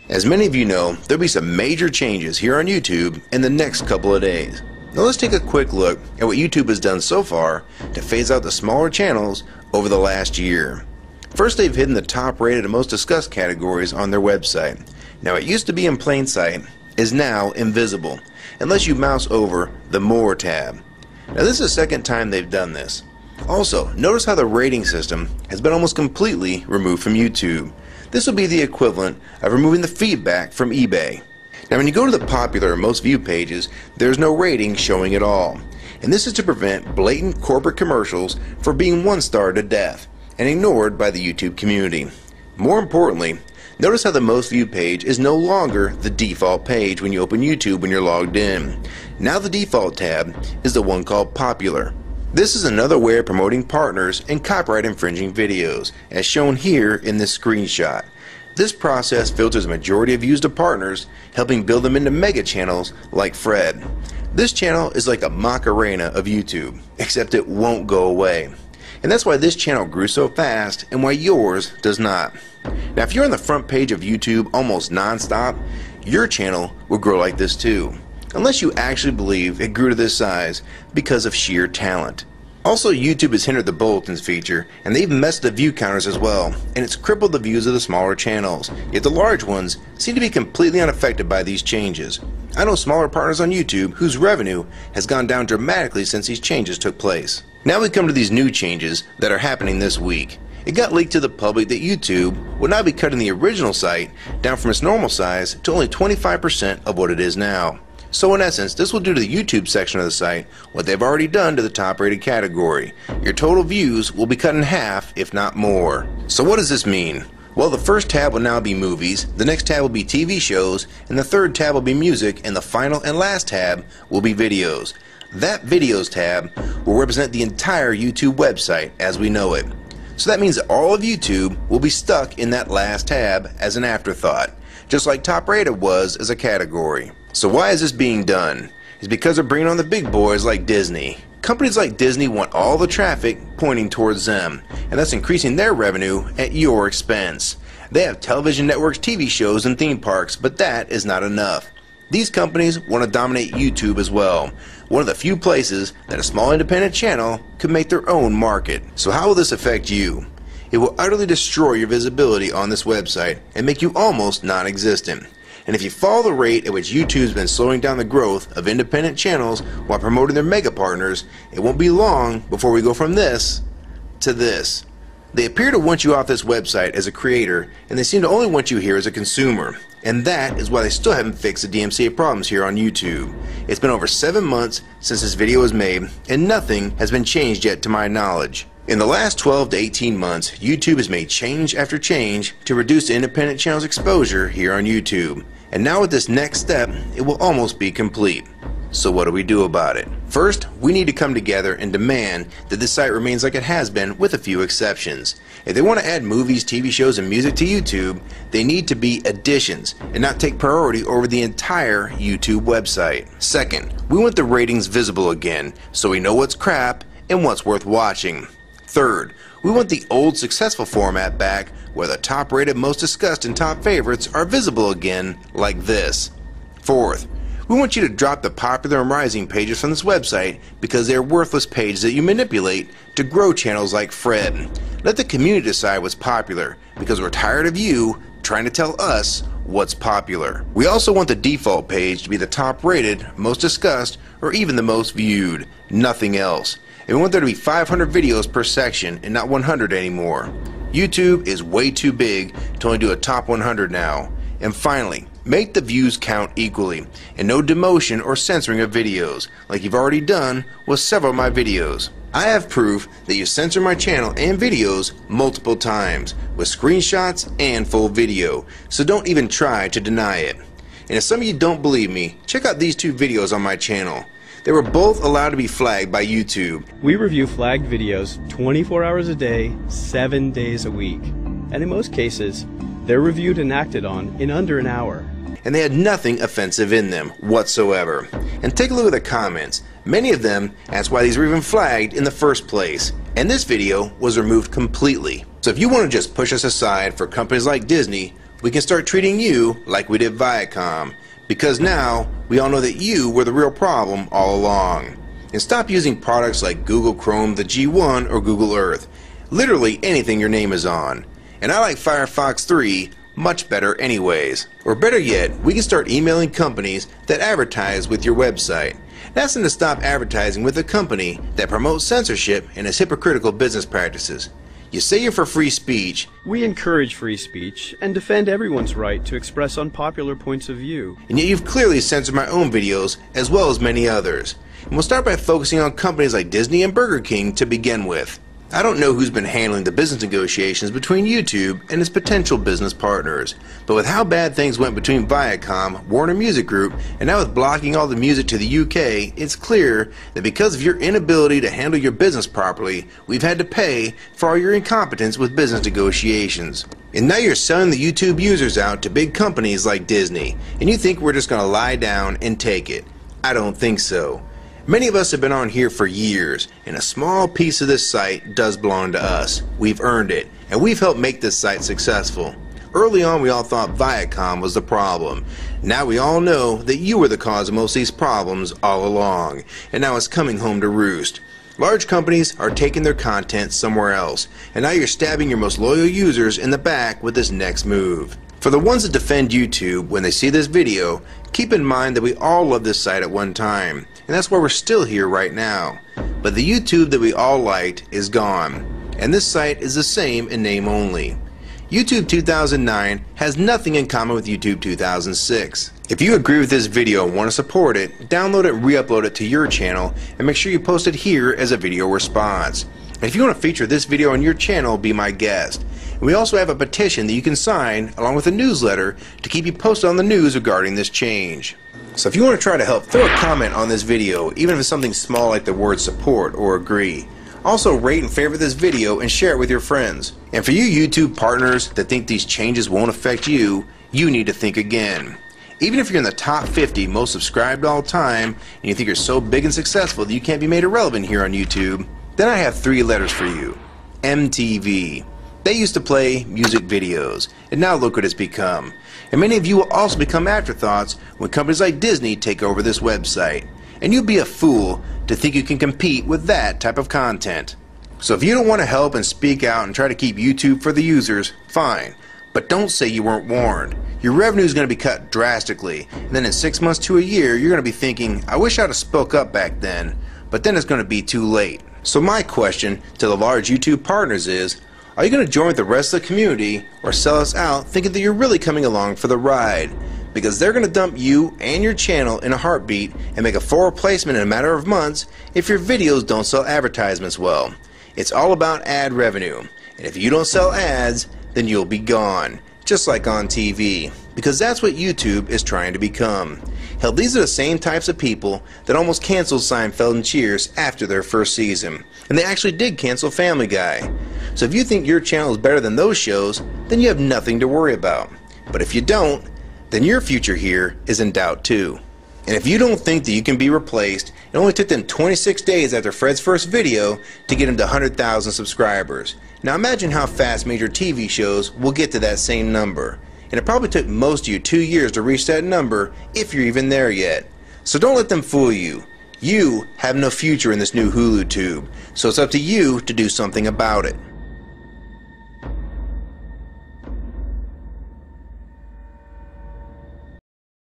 As many of you know, there'll be some major changes here on YouTube in the next couple of days. Now let's take a quick look at what YouTube has done so far to phase out the smaller channels over the last year. First, they've hidden the top rated and most discussed categories on their website. Now it used to be in plain sight, is now invisible, unless you mouse over the More tab. Now this is the second time they've done this. Also, notice how the rating system has been almost completely removed from YouTube. This will be the equivalent of removing the feedback from eBay. Now when you go to the popular or most viewed pages, there's no rating showing at all. And this is to prevent blatant corporate commercials for being one-starred to death and ignored by the YouTube community. More importantly, notice how the most viewed page is no longer the default page when you open YouTube when you're logged in. Now the default tab is the one called Popular. This is another way of promoting partners and copyright infringing videos, as shown here in this screenshot. This process filters a majority of views to partners, helping build them into mega channels like Fred. This channel is like a Macarena of YouTube, except it won't go away. And that's why this channel grew so fast and why yours does not. Now if you're on the front page of YouTube almost non-stop, your channel will grow like this too. Unless you actually believe it grew to this size because of sheer talent. Also, YouTube has hindered the bulletins feature, and they've messed the view counters as well, and it's crippled the views of the smaller channels, yet the large ones seem to be completely unaffected by these changes. I know smaller partners on YouTube whose revenue has gone down dramatically since these changes took place. Now we come to these new changes that are happening this week. It got leaked to the public that YouTube will now be cutting the original site down from its normal size to only 25% of what it is now. So in essence, this will do to the YouTube section of the site what they've already done to the top rated category. Your total views will be cut in half, if not more. So what does this mean? Well, the first tab will now be movies, the next tab will be TV shows, and the third tab will be music, and the final and last tab will be videos. That videos tab will represent the entire YouTube website as we know it. So that means that all of YouTube will be stuck in that last tab as an afterthought, just like top rated was as a category. So why is this being done? It's because they're bringing on the big boys like Disney. Companies like Disney want all the traffic pointing towards them, and that's increasing their revenue at your expense. They have television networks, TV shows, and theme parks, but that is not enough. These companies want to dominate YouTube as well, one of the few places that a small independent channel could make their own market. So how will this affect you? It will utterly destroy your visibility on this website and make you almost non-existent. And if you follow the rate at which YouTube's been slowing down the growth of independent channels while promoting their mega partners, it won't be long before we go from this to this. They appear to want you off this website as a creator, and they seem to only want you here as a consumer. And that is why they still haven't fixed the DMCA problems here on YouTube. It's been over 7 months since this video was made, and nothing has been changed yet to my knowledge. In the last 12 to 18 months, YouTube has made change after change to reduce the independent channel's exposure here on YouTube. And now with this next step, it will almost be complete. So what do we do about it? First, we need to come together and demand that this site remains like it has been with a few exceptions. If they want to add movies, TV shows, and music to YouTube, they need to be additions and not take priority over the entire YouTube website. Second, we want the ratings visible again so we know what's crap and what's worth watching. Third, we want the old successful format back where the top rated, most discussed, and top favorites are visible again like this. Fourth, we want you to drop the popular and rising pages from this website because they are worthless pages that you manipulate to grow channels like Fred. Let the community decide what's popular because we're tired of you trying to tell us what's popular. We also want the default page to be the top rated, most discussed, or even the most viewed. Nothing else. And we want there to be 500 videos per section and not 100 anymore. YouTube is way too big to only do a top 100 now. And finally, make the views count equally, and no demotion or censoring of videos, like you've already done with several of my videos. I have proof that you censor my channel and videos multiple times, with screenshots and full video, so don't even try to deny it. And if some of you don't believe me, check out these two videos on my channel. They were both allowed to be flagged by YouTube. We review flagged videos 24 hours a day, 7 days a week. And in most cases, they're reviewed and acted on in under an hour. And they had nothing offensive in them whatsoever. And take a look at the comments. Many of them asked why these were even flagged in the first place. And this video was removed completely. So if you want to just push us aside for companies like Disney, we we can start treating you like we did Viacom, because now we all know that you were the real problem all along. And stop using products like Google Chrome, the G1, or Google Earth. Literally anything your name is on. And I like Firefox 3 much better anyways. Or better yet, we can start emailing companies that advertise with your website. That's to stop advertising with a company that promotes censorship and has hypocritical business practices. You say you're for free speech. We encourage free speech and defend everyone's right to express unpopular points of view. And yet you've clearly censored my own videos as well as many others. And we'll start by focusing on companies like Disney and Burger King to begin with. I don't know who's been handling the business negotiations between YouTube and its potential business partners, but with how bad things went between Viacom, Warner Music Group, and now with blocking all the music to the UK, it's clear that because of your inability to handle your business properly, we've had to pay for all your incompetence with business negotiations. And now you're selling the YouTube users out to big companies like Disney, and you think we're just going to lie down and take it. I don't think so. Many of us have been on here for years, and a small piece of this site does belong to us. We've earned it, and we've helped make this site successful. Early on, we all thought Viacom was the problem. Now we all know that you were the cause of most of these problems all along, and now it's coming home to roost. Large companies are taking their content somewhere else, and now you're stabbing your most loyal users in the back with this next move. For the ones that defend YouTube when they see this video, keep in mind that we all loved this site at one time, and that's why we're still here right now. But the YouTube that we all liked is gone, and this site is the same in name only. YouTube 2009 has nothing in common with YouTube 2006. If you agree with this video and want to support it, download it and re-upload it to your channel, and make sure you post it here as a video response. And if you want to feature this video on your channel, be my guest. And we also have a petition that you can sign along with a newsletter to keep you posted on the news regarding this change. So if you want to try to help, throw a comment on this video, even if it's something small like the word support or agree. Also rate and favorite this video and share it with your friends. And for you YouTube partners that think these changes won't affect you, you need to think again. Even if you're in the top 50 most subscribed all time and you think you're so big and successful that you can't be made irrelevant here on YouTube, then I have 3 letters for you. MTV. They used to play music videos, and now look what it's become. And many of you will also become afterthoughts when companies like Disney take over this website. And you'd be a fool to think you can compete with that type of content. So if you don't want to help and speak out and try to keep YouTube for the users, fine. But don't say you weren't warned. Your revenue is going to be cut drastically, and then in 6 months to a year, you're going to be thinking, I wish I'd have spoke up back then. But then it's going to be too late. So my question to the large YouTube partners is, are you going to join with the rest of the community or sell us out thinking that you're really coming along for the ride? Because they're going to dump you and your channel in a heartbeat and make a full replacement in a matter of months if your videos don't sell advertisements well. It's all about ad revenue, and if you don't sell ads, then you'll be gone, just like on TV, because that's what YouTube is trying to become. Hell, these are the same types of people that almost canceled Seinfeld and Cheers after their first season, and they actually did cancel Family Guy. So if you think your channel is better than those shows, then you have nothing to worry about. But if you don't, then your future here is in doubt too. And if you don't think that you can be replaced, it only took them 26 days after Fred's first video to get him to 100,000 subscribers. Now imagine how fast major TV shows will get to that same number. And it probably took most of you 2 years to reach that number, if you're even there yet. So don't let them fool you. You have no future in this new Hulu tube, so it's up to you to do something about it.